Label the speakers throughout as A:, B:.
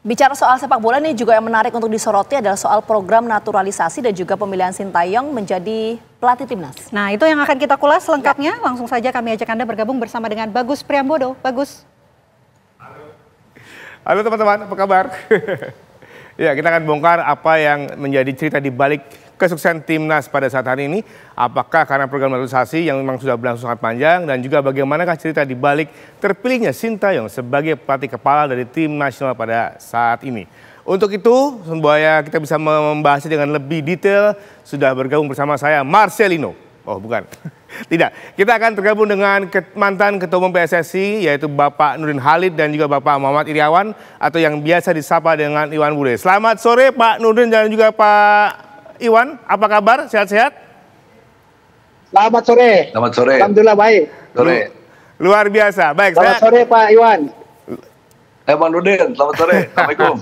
A: Bicara soal sepak bola ini juga yang menarik untuk disoroti adalah soal program naturalisasi dan juga pemilihan Sintayong menjadi pelatih timnas.
B: Nah, itu yang akan kita kulas selengkapnya. Langsung saja kami ajak Anda bergabung bersama dengan Bagus Priambodo. Bagus.
C: Halo teman-teman, apa kabar? Ya, kita akan bongkar apa yang menjadi cerita di balik kesuksesan timnas pada saat hari ini. Apakah karena program naturalisasi yang memang sudah berlangsung sangat panjang, dan juga bagaimanakah cerita di balik terpilihnya Sintayong sebagai pelatih kepala dari tim nasional pada saat ini. Untuk itu, supaya kita bisa membahasnya dengan lebih detail, sudah bergabung bersama saya Marcelino. Oh bukan, tidak. Kita akan tergabung dengan mantan Ketua Umum PSSI, yaitu Bapak Nurdin Halid dan juga Bapak Muhammad Iriawan, atau yang biasa disapa dengan Iwan Bule. Selamat sore Pak Nurdin dan juga Pak Iwan, apa kabar? Sehat-sehat?
D: Selamat sore.
E: Selamat sore.
D: Alhamdulillah baik.
E: Sore.
C: Luar biasa. Baik.
D: Selamat sore Pak Iwan.
E: Bang Nurdin, selamat sore. Assalamualaikum.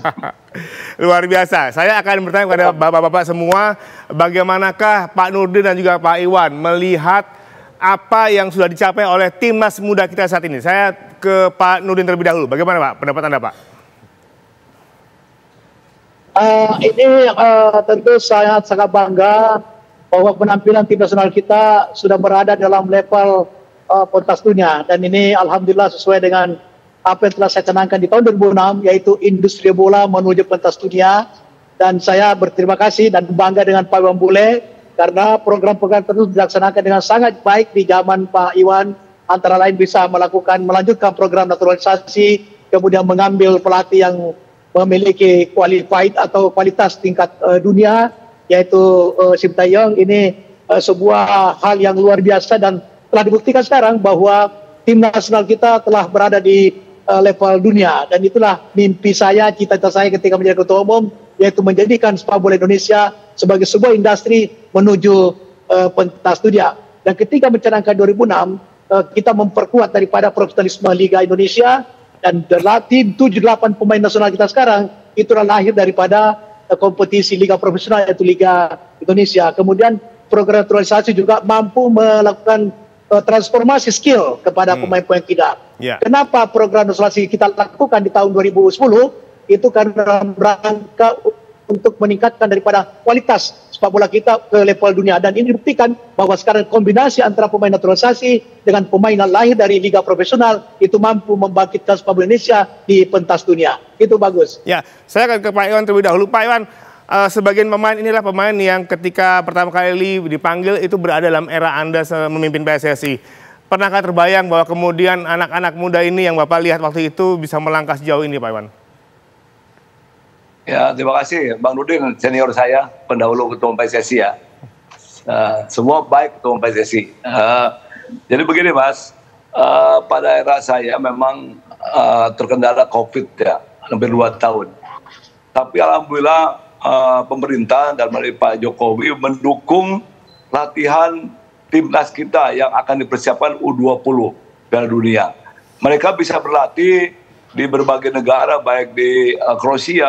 C: Luar biasa. Saya akan bertanya kepada bapak-bapak semua, bagaimanakah Pak Nurdin dan juga Pak Iwan melihat apa yang sudah dicapai oleh timnas muda kita saat ini? Saya ke Pak Nurdin terlebih dahulu. Bagaimana Pak pendapat Anda Pak?
D: Ini tentu sangat bangga bahwa penampilan tim nasional kita sudah berada dalam level pentas dunia, dan ini alhamdulillah sesuai dengan apa yang telah saya canangkan di tahun 2006, yaitu industri bola menuju pentas dunia. Dan saya berterima kasih dan bangga dengan Pak Iwan Bule karena program-program tersebut dilaksanakan dengan sangat baik di zaman Pak Iwan, antara lain bisa melanjutkan program naturalisasi, kemudian mengambil pelatih yang memiliki qualified atau kualitas tingkat dunia, yaitu Sintayong. Ini sebuah hal yang luar biasa dan telah dibuktikan sekarang bahwa tim nasional kita telah berada di level dunia, dan itulah mimpi saya, cita-cita saya ketika menjadi ketua umum, yaitu menjadikan sepak bola Indonesia sebagai sebuah industri menuju pentas dunia. Dan ketika mencanangkan 2006, kita memperkuat daripada profesionalisme Liga Indonesia, dan tim 7-8 pemain nasional kita sekarang itulah lahir daripada kompetisi Liga Profesional, yaitu Liga Indonesia. Kemudian program naturalisasi juga mampu melakukan transformasi skill kepada pemain-pemain kita. Kenapa program naturalisasi kita lakukan di tahun 2010? Itu karena rangka untuk meningkatkan daripada kualitas sepak bola kita ke level dunia, dan ini dibuktikan bahwa sekarang kombinasi antara pemain naturalisasi dengan pemain yang lahir dari liga profesional itu mampu membangkitkan sepak bola Indonesia di pentas dunia. Itu bagus.
C: Ya, saya akan ke Pak Iwan terlebih dahulu. Pak Iwan, sebagian pemain inilah pemain yang ketika pertama kali dipanggil itu berada dalam era Anda memimpin PSSI. Pernahkah terbayang bahwa kemudian anak-anak muda ini yang Bapak lihat waktu itu bisa melangkah sejauh ini, Pak Iwan?
E: Ya, terima kasih Bang Nurdin, senior saya, pendahulu Ketua Umum PSSI ya. Semua baik Ketua Umum PSSI. Jadi begini Mas, pada era saya memang terkendala COVID ya, hampir 2 tahun. Tapi alhamdulillah pemerintah dan melalui Pak Jokowi mendukung latihan timnas kita yang akan dipersiapkan U20 Piala Dunia. Mereka bisa berlatih di berbagai negara, baik di Kroasia,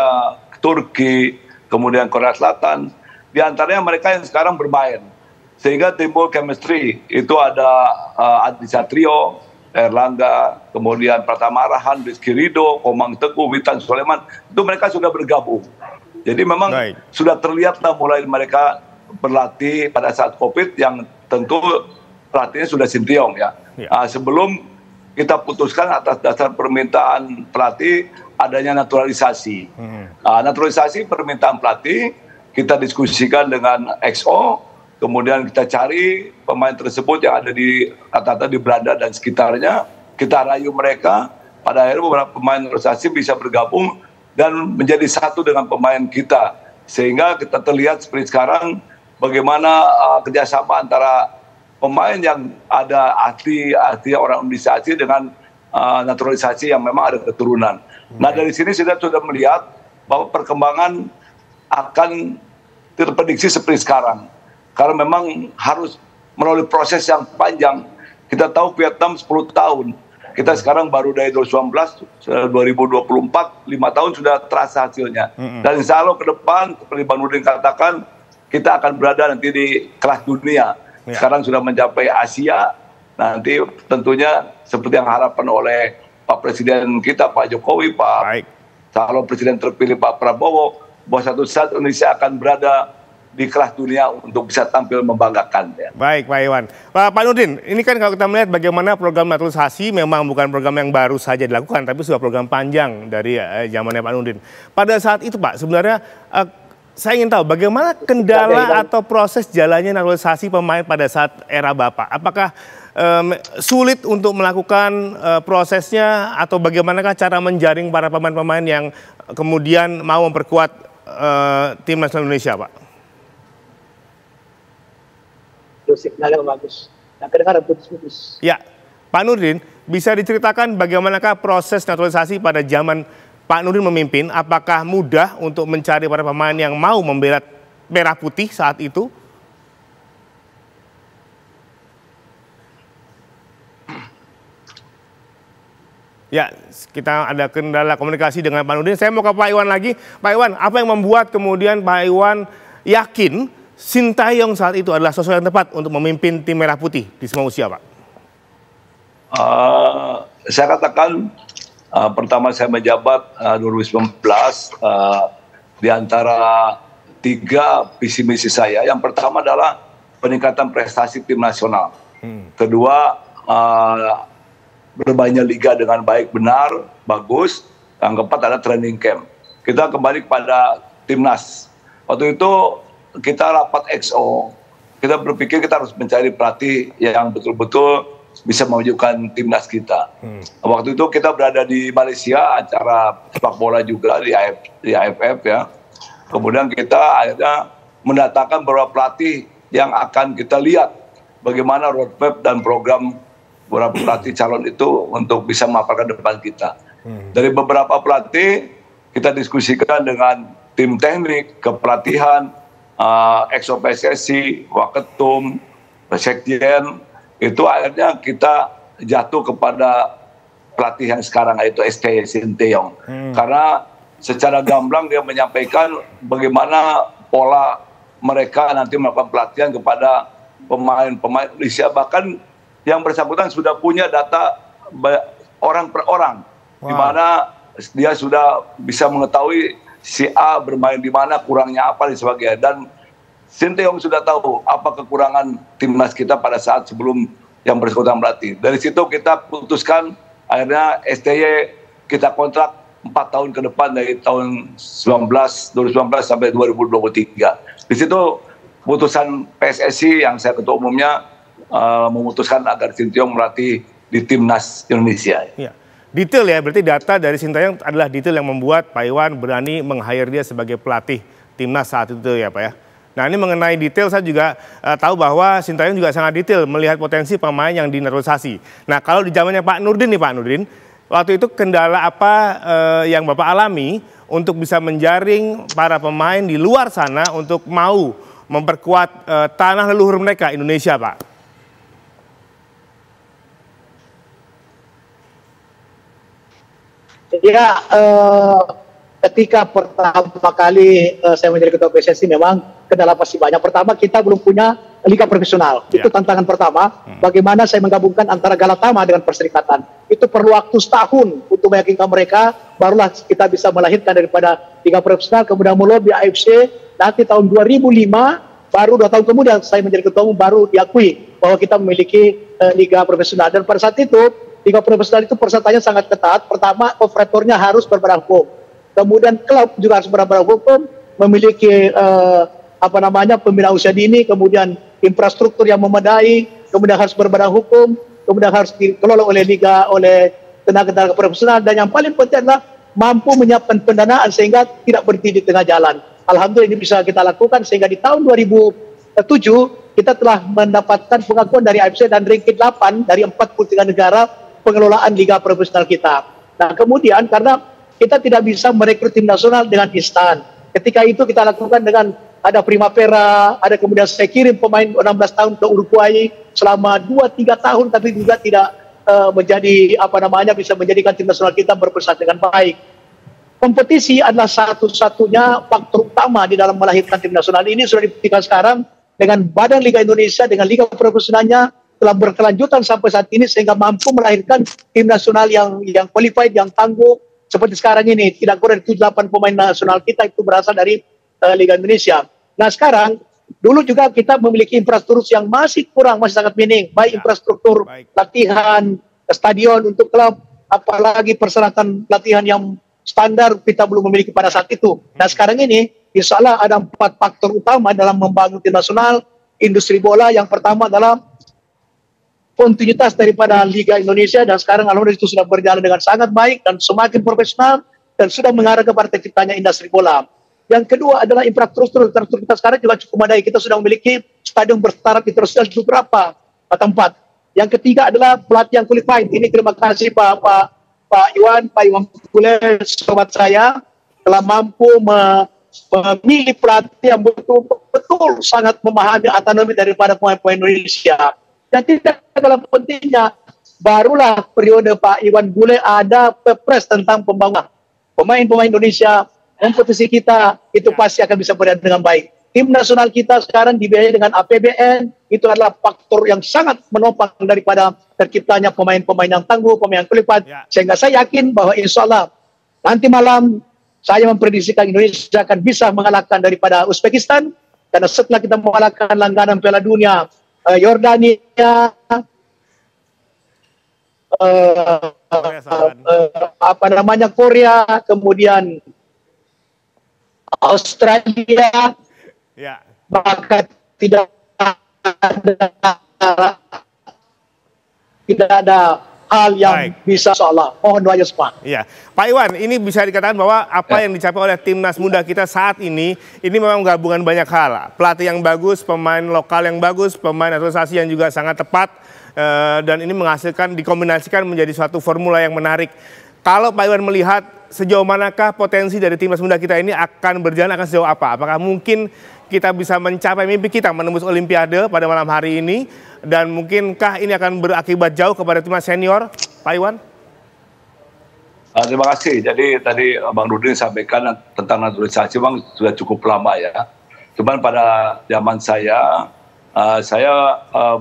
E: Turki, kemudian Korea Selatan. Di antaranya mereka yang sekarang bermain. Sehingga timbul chemistry. Itu ada Adi Satrio, Erlangga, kemudian Pratama Arhan, Rizky Ridho, Komang Teguh, Witan Sulaiman. Itu mereka sudah bergabung. Jadi memang sudah terlihatlah mulai mereka berlatih pada saat COVID, yang tentu pelatihnya sudah Sintayong ya. Sebelum kita putuskan atas dasar permintaan pelatih adanya naturalisasi. Naturalisasi permintaan pelatih, kita diskusikan dengan XO, kemudian kita cari pemain tersebut yang ada di rata-rata di Belanda dan sekitarnya, kita rayu mereka, pada akhirnya beberapa pemain naturalisasi bisa bergabung dan menjadi satu dengan pemain kita. Sehingga kita terlihat seperti sekarang bagaimana kerjasama antara pemain yang ada ahli orang Indonesia dengan naturalisasi yang memang ada keturunan. Nah dari sini sudah melihat bahwa perkembangan akan terprediksi seperti sekarang. Karena memang harus melalui proses yang panjang. Kita tahu Vietnam 10 tahun. Kita sekarang baru dari 2019, 2024, 5 tahun sudah terasa hasilnya. Dan insya Allah ke depan, seperti Bang Nurdin katakan, kita akan berada nanti di kelas dunia. Sekarang sudah mencapai Asia, nanti tentunya seperti yang harapan oleh Pak Presiden kita, Pak Jokowi, Pak calon presiden terpilih Pak Prabowo, bahwa satu saat Indonesia akan berada di kelas dunia untuk bisa tampil membanggakan. Ya.
C: Baik, Pak Iwan. Pak Nurdin, ini kan kalau kita melihat bagaimana program naturalisasi memang bukan program yang baru saja dilakukan, tapi sudah program panjang dari zamannya Pak Nurdin. Pada saat itu Pak, sebenarnya saya ingin tahu bagaimana kendala atau proses jalannya naturalisasi pemain pada saat era Bapak. Apakah sulit untuk melakukan prosesnya atau bagaimanakah cara menjaring para pemain-pemain yang kemudian mau memperkuat tim nasional Indonesia, Pak?
D: Signalnya bagus. Nah, kedengaran putus-putus.
C: Ya, Pak Nurdin, bisa diceritakan bagaimanakah proses naturalisasi pada zaman Pak Nurdin memimpin? Apakah mudah untuk mencari para pemain yang mau membela merah putih saat itu? Ya, kita ada kendala komunikasi dengan Pak Nurdin. Saya mau ke Pak Iwan lagi. Pak Iwan, apa yang membuat kemudian Pak Iwan yakin Sintayong saat itu adalah sosok yang tepat untuk memimpin tim merah putih di semua usia, Pak?
E: Saya katakan pertama saya menjabat 2019 di antara 3 visi misi saya. Yang pertama adalah peningkatan prestasi tim nasional. Kedua, bermainnya liga dengan baik, benar, bagus. Yang keempat adalah training camp. Kita kembali kepada timnas. Waktu itu kita rapat XO, kita berpikir kita harus mencari pelatih yang betul-betul bisa memajukan timnas kita. Waktu itu kita berada di Malaysia, acara sepak bola juga di AFF ya. Kemudian kita akhirnya mendatangkan beberapa pelatih yang akan kita lihat bagaimana roadmap dan program beberapa pelatih calon itu untuk bisa memaparkan depan kita. Dari beberapa pelatih kita diskusikan dengan tim teknik, kepelatihan, Exo PSSI, Waketum, Sekjen, itu akhirnya kita jatuh kepada pelatih yang sekarang yaitu STY Sintayong. Karena secara gamblang dia menyampaikan bagaimana pola mereka nanti melakukan pelatihan kepada pemain-pemain Indonesia. Bahkan yang bersangkutan sudah punya data orang per orang, di mana dia sudah bisa mengetahui si A bermain di mana, kurangnya apa dan sebagainya. Dan Sintayong sudah tahu apa kekurangan timnas kita pada saat sebelum yang bersangkutan berlatih. Dari situ kita putuskan akhirnya STY kita kontrak 4 tahun ke depan dari tahun 2019 sampai 2023. Di situ putusan PSSI yang saya ketua umumnya memutuskan agar Sintayong melatih di timnas Indonesia. Ya.
C: Detail ya, berarti data dari Sintayong adalah detail yang membuat Pak Iwan berani meng-hire dia sebagai pelatih timnas saat itu ya Pak ya. Nah ini mengenai detail saya juga tahu bahwa Sintayong juga sangat detail melihat potensi pemain yang dinaturalisasi. Nah kalau di zamannya Pak Nurdin nih Pak Nurdin, waktu itu kendala apa yang Bapak alami untuk bisa menjaring para pemain di luar sana untuk mau memperkuat tanah leluhur mereka Indonesia Pak?
D: Ya, ketika pertama kali saya menjadi ketua PSSI memang kendala pasti banyak. Pertama kita belum punya liga profesional. Itu tantangan pertama. Bagaimana saya menggabungkan antara Galatama dengan Perserikatan. Itu perlu waktu setahun untuk meyakinkan mereka. Barulah kita bisa melahirkan daripada liga profesional. Kemudian melobi AFC. Nanti tahun 2005 baru 2 tahun kemudian saya menjadi ketua umum baru diakui bahwa kita memiliki liga profesional. Dan pada saat itu liga profesional itu persyaratannya sangat ketat. Pertama, operatornya harus berbadan hukum. Kemudian klub juga harus berbadan hukum, memiliki pembinaan usia dini, kemudian infrastruktur yang memadai, kemudian harus berbadan hukum, kemudian harus dikelola oleh liga, oleh tenaga-tenaga profesional, dan yang paling penting adalah mampu menyiapkan pendanaan sehingga tidak berhenti di tengah jalan. Alhamdulillah ini bisa kita lakukan sehingga di tahun 2007 kita telah mendapatkan pengakuan dari AFC dan ranking 8 dari 43 negara pengelolaan liga profesional kita. Nah kemudian karena kita tidak bisa merekrut tim nasional dengan instan. Ketika itu kita lakukan dengan ada Primavera, ada kemudian saya kirim pemain 16 tahun ke Uruguay selama 2-3 tahun tapi juga tidak bisa menjadikan tim nasional kita berprestasi dengan baik. Kompetisi adalah satu-satunya faktor utama di dalam melahirkan tim nasional. Ini sudah dibuktikan sekarang dengan Badan Liga Indonesia dengan liga profesionalnya telah berkelanjutan sampai saat ini sehingga mampu melahirkan tim nasional yang qualified, yang tangguh, seperti sekarang ini tidak kurang dari 7-8 pemain nasional kita itu berasal dari Liga Indonesia. Nah sekarang dulu juga kita memiliki infrastruktur yang masih kurang, masih sangat minim, baik infrastruktur latihan, stadion untuk klub, apalagi persyaratan latihan yang standar kita belum memiliki pada saat itu. Nah sekarang ini insya Allah ada 4 faktor utama dalam membangun tim nasional industri bola. Yang pertama adalah kontinuitas daripada Liga Indonesia, dan sekarang alhamdulillah itu sudah berjalan dengan sangat baik dan semakin profesional dan sudah mengarah kepada terciptanya industri bola. Yang kedua adalah infrastruktur kita sekarang juga cukup memadai. Kita sudah memiliki stadion bertaraf internasional di beberapa tempat. Yang ketiga adalah pelatih yang qualified. Ini terima kasih Pak Iwan Bule, sobat saya, telah mampu memilih pelatih yang betul-betul sangat memahami autonomi daripada pemain-pemain Indonesia. Dan tidak kalah pentingnya, barulah periode Pak Iwan Bule ada Perpres tentang pembangunan pemain-pemain Indonesia. Kompetisi kita itu pasti akan bisa berjalan dengan baik. Tim nasional kita sekarang dibiayai dengan APBN, itu adalah faktor yang sangat menopang daripada terciptanya pemain-pemain yang tangguh, pemain yang kualitas. Sehingga saya yakin bahwa insya Allah nanti malam saya memprediksikan Indonesia akan bisa mengalahkan daripada Uzbekistan, karena setelah kita mengalahkan langganan Piala Dunia Yordania, Korea, kemudian Australia, maka tidak ada hal yang bisa salah. Mohon doanya semua.
C: Iya, Pak Iwan, ini bisa dikatakan bahwa apa yang dicapai oleh timnas muda kita saat ini memang gabungan banyak hal. Pelatih yang bagus, pemain lokal yang bagus, pemain naturalisasi yang juga sangat tepat, dan ini menghasilkan, dikombinasikan menjadi suatu formula yang menarik. Kalau Pak Iwan melihat sejauh manakah potensi dari timnas muda kita ini akan berjalan, akan sejauh apa? Apakah mungkin kita bisa mencapai mimpi kita menembus Olimpiade pada malam hari ini? Dan mungkinkah ini akan berakibat jauh kepada timnas senior, Pak Iwan?
E: Terima kasih. Jadi tadi Bang Nurdin sampaikan tentang naturalisasi, Bang, sudah cukup lama ya. Cuman pada zaman saya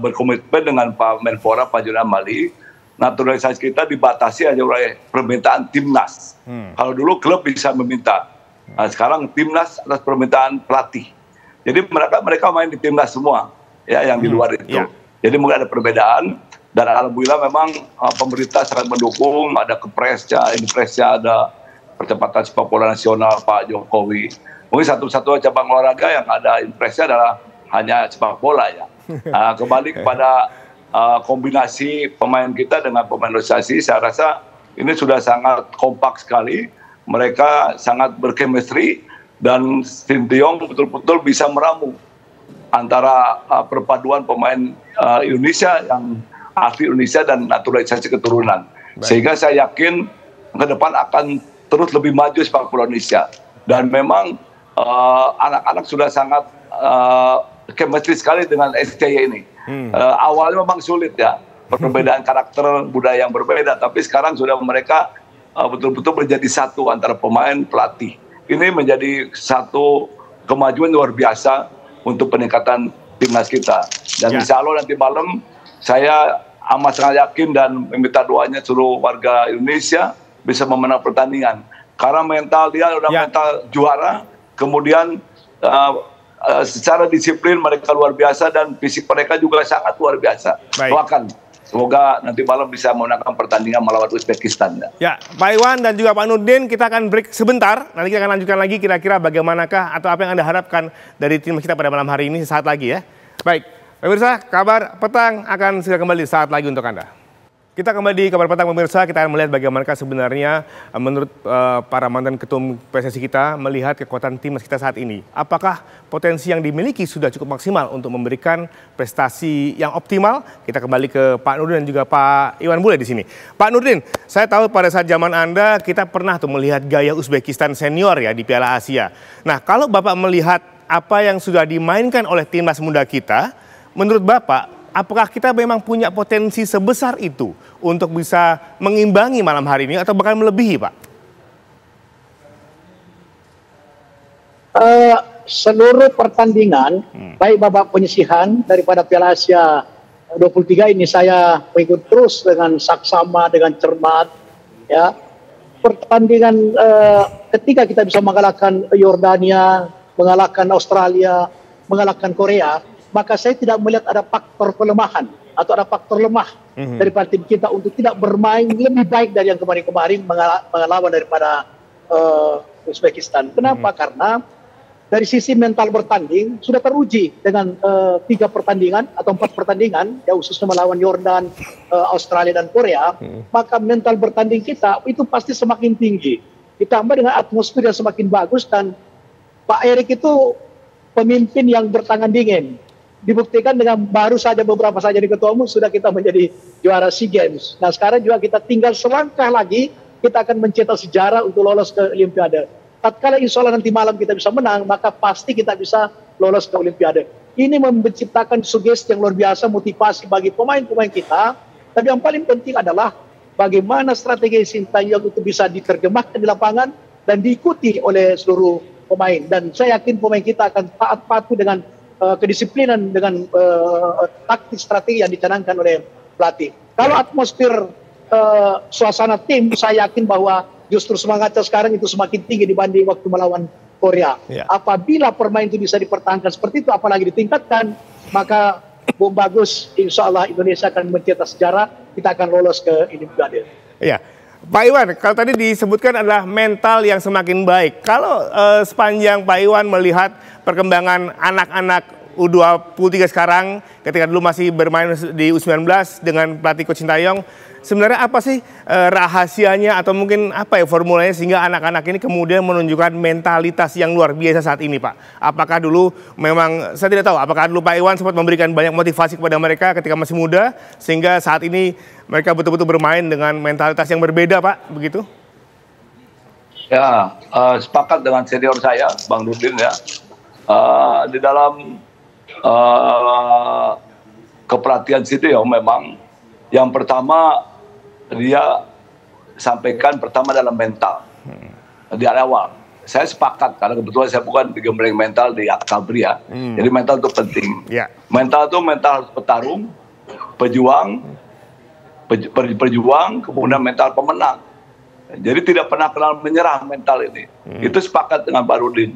E: berkomitmen dengan Pak Menpora, Pak Julian Mali. Naturalisasi kita dibatasi hanya oleh permintaan timnas. Kalau dulu klub bisa meminta, sekarang timnas atas permintaan pelatih. Jadi mereka main di timnas semua, ya, yang di luar itu. Jadi mungkin ada perbedaan, dan alhamdulillah memang pemerintah sangat mendukung. Ada kepresnya, impresnya, ada percepatan sepak bola nasional Pak Jokowi. Mungkin satu-satunya cabang olahraga yang ada impresnya adalah hanya sepak bola ya. Kembali kepada kombinasi pemain kita dengan pemain naturalisasi, saya rasa ini sudah sangat kompak sekali. Mereka sangat berchemistry, dan Sinteyong betul-betul bisa meramu antara perpaduan pemain Indonesia yang asli Indonesia dan naturalisasi keturunan. Sehingga saya yakin ke depan akan terus lebih maju sepak bola Indonesia. Dan memang anak-anak sudah sangat chemistry sekali dengan SCY ini. Awalnya memang sulit ya, perbedaan karakter budaya yang berbeda, tapi sekarang sudah mereka betul-betul menjadi satu antara pemain pelatih. Ini menjadi satu kemajuan luar biasa untuk peningkatan timnas kita. Dan insya Allah nanti malam saya amat sangat yakin dan meminta doanya seluruh warga Indonesia bisa memenang pertandingan. Karena mental dia udah mental juara, kemudian secara disiplin mereka luar biasa, dan fisik mereka juga sangat luar biasa. Doakan semoga nanti malam bisa memenangkan pertandingan melawan Uzbekistan.
C: Ya, Pak Iwan dan juga Pak Nurdin, kita akan break sebentar. Nanti kita akan lanjutkan lagi kira-kira bagaimanakah atau apa yang Anda harapkan dari tim kita pada malam hari ini sesaat lagi ya. Baik, pemirsa, kabar petang akan segera kembali saat lagi untuk Anda. Kita kembali di kabar petang pemirsa, kita akan melihat bagaimanakah sebenarnya menurut para mantan ketum PSSI kita melihat kekuatan timnas kita saat ini. Apakah potensi yang dimiliki sudah cukup maksimal untuk memberikan prestasi yang optimal? Kita kembali ke Pak Nurdin dan juga Pak Iwan Bule di sini. Pak Nurdin, saya tahu pada saat zaman Anda kita pernah tuh melihat gaya Uzbekistan senior ya di Piala Asia. Nah, kalau Bapak melihat apa yang sudah dimainkan oleh timnas muda kita, menurut Bapak, apakah kita memang punya potensi sebesar itu untuk bisa mengimbangi malam hari ini atau bahkan melebihi, Pak?
D: Seluruh pertandingan, baik babak penyisihan daripada Piala Asia 23 ini saya mengikuti terus dengan saksama, dengan cermat, ya. pertandingan ketika kita bisa mengalahkan Yordania, mengalahkan Australia, mengalahkan Korea, maka saya tidak melihat ada faktor pelemahan atau ada faktor lemah daripada tim kita untuk tidak bermain lebih baik dari yang kemarin-kemarin melawan daripada Uzbekistan. Kenapa? Karena dari sisi mental bertanding sudah teruji dengan 3 pertandingan atau 4 pertandingan, ya khususnya melawan Yordan, Australia dan Korea, maka mental bertanding kita itu pasti semakin tinggi. Ditambah dengan atmosfer yang semakin bagus dan Pak Erik itu pemimpin yang bertangan dingin. Dibuktikan dengan baru saja beberapa saja di Ketua Umum sudah kita menjadi juara SEA Games. Nah sekarang juga kita tinggal selangkah lagi, kita akan mencetak sejarah untuk lolos ke Olimpiade. Tatkala insya Allah nanti malam kita bisa menang, maka pasti kita bisa lolos ke Olimpiade. Ini menciptakan sugesti yang luar biasa, motivasi bagi pemain-pemain kita. Tapi yang paling penting adalah bagaimana strategi Sintayong itu bisa diterjemahkan di lapangan dan diikuti oleh seluruh pemain. Dan saya yakin pemain kita akan taat patuh dengan kedisiplinan, dengan taktik strategi yang dicanangkan oleh pelatih. Kalau atmosfer suasana tim, saya yakin bahwa justru semangatnya sekarang itu semakin tinggi dibanding waktu melawan Korea. Apabila permain itu bisa dipertahankan seperti itu, apalagi ditingkatkan, maka Bung Bagus, insya Allah Indonesia akan mencetak sejarah, kita akan lolos ke Olimpiade.
C: Iya. Pak Iwan, kalau tadi disebutkan adalah mental yang semakin baik. Kalau sepanjang Pak Iwan melihat perkembangan anak-anak U23 sekarang, ketika dulu masih bermain di U19 dengan pelatih Coach Sintayong, sebenarnya apa sih rahasianya atau mungkin apa ya formulanya sehingga anak-anak ini kemudian menunjukkan mentalitas yang luar biasa saat ini, Pak? Apakah dulu memang, saya tidak tahu, apakah dulu Pak Iwan sempat memberikan banyak motivasi kepada mereka ketika masih muda, sehingga saat ini mereka betul-betul bermain dengan mentalitas yang berbeda, Pak, begitu?
E: Ya, sepakat dengan senior saya, Bang Nurdin ya. Di dalam kepelatihan Sintayong memang yang pertama dia sampaikan pertama dalam mental di awal. Saya sepakat karena kebetulan saya bukan digembleng mental di Akabri ya. Jadi mental itu penting. Mental itu mental harus petarung, pejuang, kemudian mental pemenang. Jadi tidak pernah kenal menyerah mental ini. Itu sepakat dengan Pak Rudin.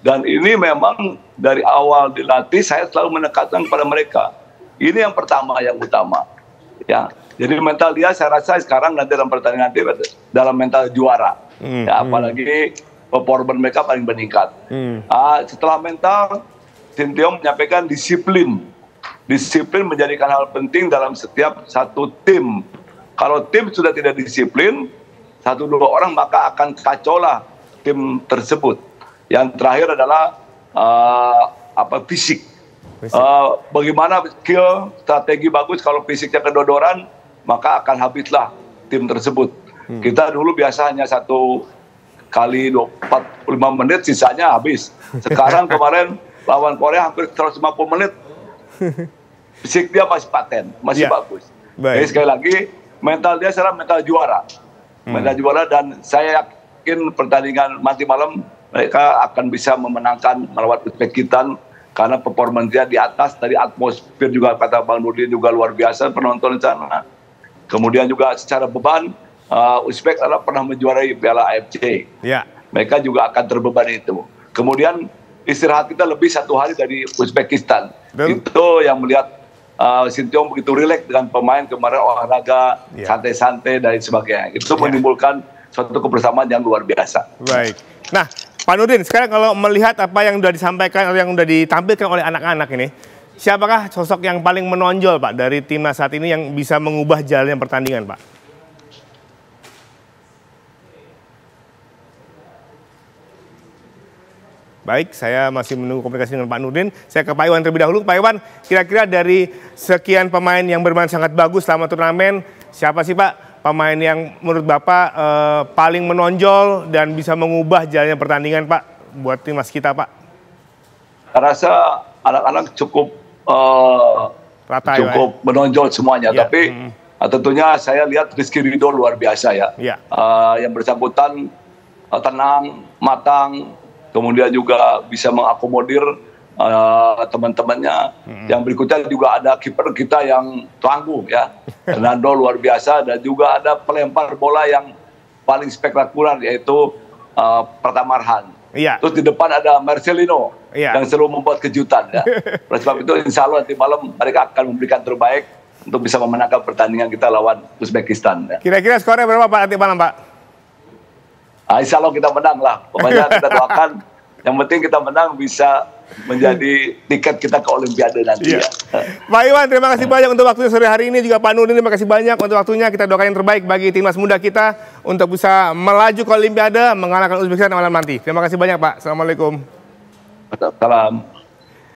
E: Dan ini memang dari awal dilatih saya selalu menekankan kepada mereka. Ini yang pertama, yang utama. Ya, jadi mental dia saya rasa sekarang nanti dalam pertandingan nanti dalam mental juara. Ya, apalagi performa mereka paling meningkat. Setelah mental, Sintayong menyampaikan disiplin. Disiplin menjadikan hal penting dalam setiap satu tim. Kalau tim sudah tidak disiplin, 1-2 orang maka akan kacaulah tim tersebut. Yang terakhir adalah fisik. Bagaimana skill, strategi bagus kalau fisiknya kedodoran, maka akan habislah tim tersebut. Kita dulu biasa hanya 1 kali 45 menit, sisanya habis. Sekarang kemarin lawan Korea hampir 150 menit. Fisik dia masih paten, masih bagus. Jadi sekali lagi, mental dia sekarang mental juara. Mental juara, dan saya yakin pertandingan nanti malam mereka akan bisa memenangkan melawan Uzbekistan karena performa dia di atas. Tadi atmosfer juga kata Bang Nurdin juga luar biasa, penonton di sana. Kemudian juga secara beban, Uzbek adalah pernah menjuarai Piala AFC. Mereka juga akan terbebani itu. Kemudian istirahat kita lebih 1 hari dari Uzbekistan. Itu yang melihat Sintayong begitu rileks dengan pemain kemarin, olahraga, santai-santai dan sebagainya. Itu menimbulkan suatu kebersamaan yang luar biasa.
C: Baik. Nah, Pak Nurdin, sekarang kalau melihat apa yang sudah disampaikan atau yang sudah ditampilkan oleh anak-anak ini, siapakah sosok yang paling menonjol, Pak, dari timnas saat ini yang bisa mengubah jalannya pertandingan, Pak? Baik, saya masih menunggu komunikasi dengan Pak Nurdin. Saya ke Pak Iwan terlebih dahulu. Pak Iwan, kira-kira dari sekian pemain yang bermain sangat bagus selama turnamen, siapa sih, Pak, pemain yang menurut Bapak paling menonjol dan bisa mengubah jalannya pertandingan, Pak, buat timnas kita, Pak?
E: Saya rasa anak-anak cukup menonjol semuanya, tapi tentunya saya lihat Rizky Ridho luar biasa ya. Yang bersangkutan tenang, matang, kemudian juga bisa mengakomodir teman-temannya. Yang berikutnya juga ada kiper kita yang tangguh ya, Fernando luar biasa, dan juga ada pelempar bola yang paling spektakuler yaitu Pratama Arhan.
C: Iya.
E: Terus di depan ada Marcelino yang selalu membuat kejutan. Ya. Oleh sebab itu insya Allah nanti malam mereka akan memberikan terbaik untuk bisa memenangkan pertandingan kita lawan Uzbekistan. Ya.
C: Kira-kira skornya berapa Pak nanti malam Pak?
E: Insya Allah kita menang lah. Pokoknya kita doakan. Yang penting kita menang bisa menjadi tiket kita ke Olimpiade nanti.
C: Iya.
E: Ya.
C: Pak Iwan, terima kasih banyak untuk waktunya sore hari ini. Juga Pak Nurdin, terima kasih banyak untuk waktunya. Kita doakan yang terbaik bagi timnas muda kita untuk bisa melaju ke Olimpiade, mengalahkan Uzbekistan malam nanti. Terima kasih banyak Pak. Assalamualaikum.
E: Salam.